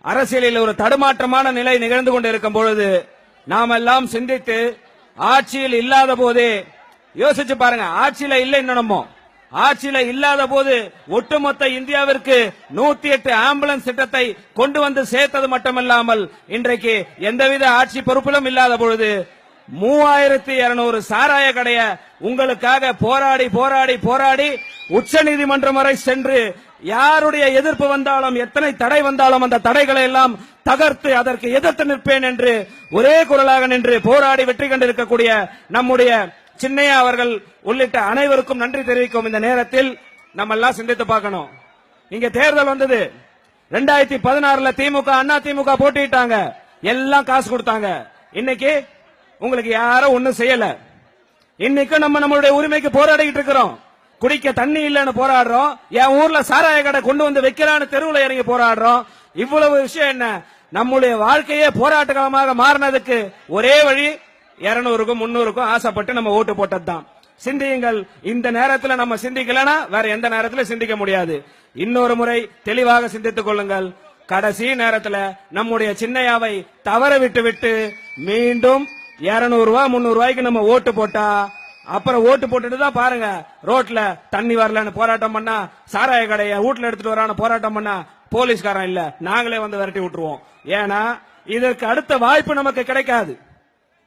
அரசியலில் ஒரு தடுமாற்றமான நிலை நிகழ்ந்து கொண்டிருக்கும் பொழுது நாம் எல்லாம் சிந்தித்து ஆட்சியில் இல்லாத போதே யோசிச்சு பாருங்க. ஆட்சியில இல்லை என்னமோ, ஆட்சியில இல்லாத போது ஒட்டுமொத்த இந்தியாவிற்கு 108 ஆம்புலன்ஸ் திட்டத்தை கொண்டு வந்து சேர்த்தது மட்டுமல்லாமல் இன்றைக்கு எந்தவித ஆட்சி பொறுப்பிலும் இல்லாத பொழுது 3200 சாராய கடைய உங்களுக்காக போராடி போராடி போராடி உச்ச நீதிமன்றம் வரை சென்று யாருடைய எதிர்ப்பு வந்தாலும் எத்தனை தடை வந்தாலும் அந்த தடைகளை எல்லாம் தகர்த்து அதற்கு எதிர்த்து நிற்பேன் என்று ஒரே குரலாக நின்று போராடி வெற்றி கண்டிருக்கக்கூடிய நம்முடைய சின்னையா அவர்கள் உள்ளிட்ட அனைவருக்கும் நன்றி தெரிவிக்கும் இந்த நேரத்தில் நம்ம எல்லாம் சிந்தித்து பார்க்கணும். இங்க தேர்தல் வந்தது 2016 திமுக அண்ணா திமுக போட்டிட்டாங்க, எல்லாம் காசு கொடுத்தாங்க. இன்னைக்கு உங்களுக்கு யாரும் ஒண்ணும் செய்யல. இன்னைக்கு நம்மளுடைய உரிமைக்கு போராடிட்டு இருக்கிறோம். குடிக்க தண்ணி இல்லன்னு போராடுறோம். என் ஊர்ல சாராய கடை கொண்டு வந்து வைக்கிறான்னு தெருவில் இறங்கி போராடுறோம். இவ்வளவு விஷயம் என்ன, நம்முடைய வாழ்க்கையே போராட்ட காலமாக மாறினதுக்கு ஒரே வழி 200க்கும் 300க்கும் ஆசைப்பட்டு நம்ம ஓட்டு போட்டதுதான். சிந்தியுங்கள். இந்த நேரத்தில் நம்ம சிந்திக்கலனா வேற எந்த நேரத்தில் சிந்திக்க முடியாது. இன்னொரு முறை தெளிவாக சிந்தித்துக் கொள்ளுங்கள். கடைசி நேரத்தில் நம்முடைய சின்னையாவை தவற விட்டு மீண்டும் 200 ரூபாய் 300 ரூபாய்க்கு நம்ம ஓட்டு போட்டா அப்புறம் ஓட்டு போட்டுட்டு தான் பாருங்க ரோட்ல தண்ணி வரலன்னு போராட்டம் பண்ணா, சாராய கடைய வீட்டுல எடுத்துட்டு வரான்னு போராட்டம் பண்ணா போலீஸ்காரன் இல்ல நாங்களே வந்து விரட்டி விட்டுருவோம். ஏன்னா இதற்கு அடுத்த வாய்ப்பு நமக்கு கிடைக்காது.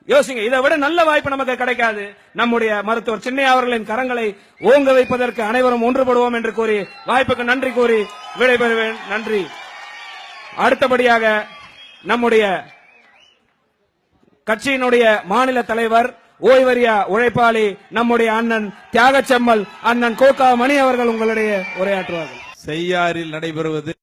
யோசிங்க, இதை விட நல்ல வாய்ப்பு நமக்கு கிடைக்காது. நம்முடைய மருத்துவர் சின்னையா அவர்களின் கரங்களை ஓங்க வைப்பதற்கு அனைவரும் ஒன்றுபடுவோம் என்று கூறி வாய்ப்புக்கு நன்றி கூறி விடைபெறுவேன். நன்றி. அடுத்தபடியாக நம்முடைய கட்சியினுடைய மாநில தலைவர் ஓய்வறிய உழைப்பாளி நம்முடைய அண்ணன் தியாகச்செம்மல் அண்ணன் கோகா மணி அவர்கள் உங்களுடைய உரையாற்றுவார்கள். செய்யாறில் நடைபெறுவது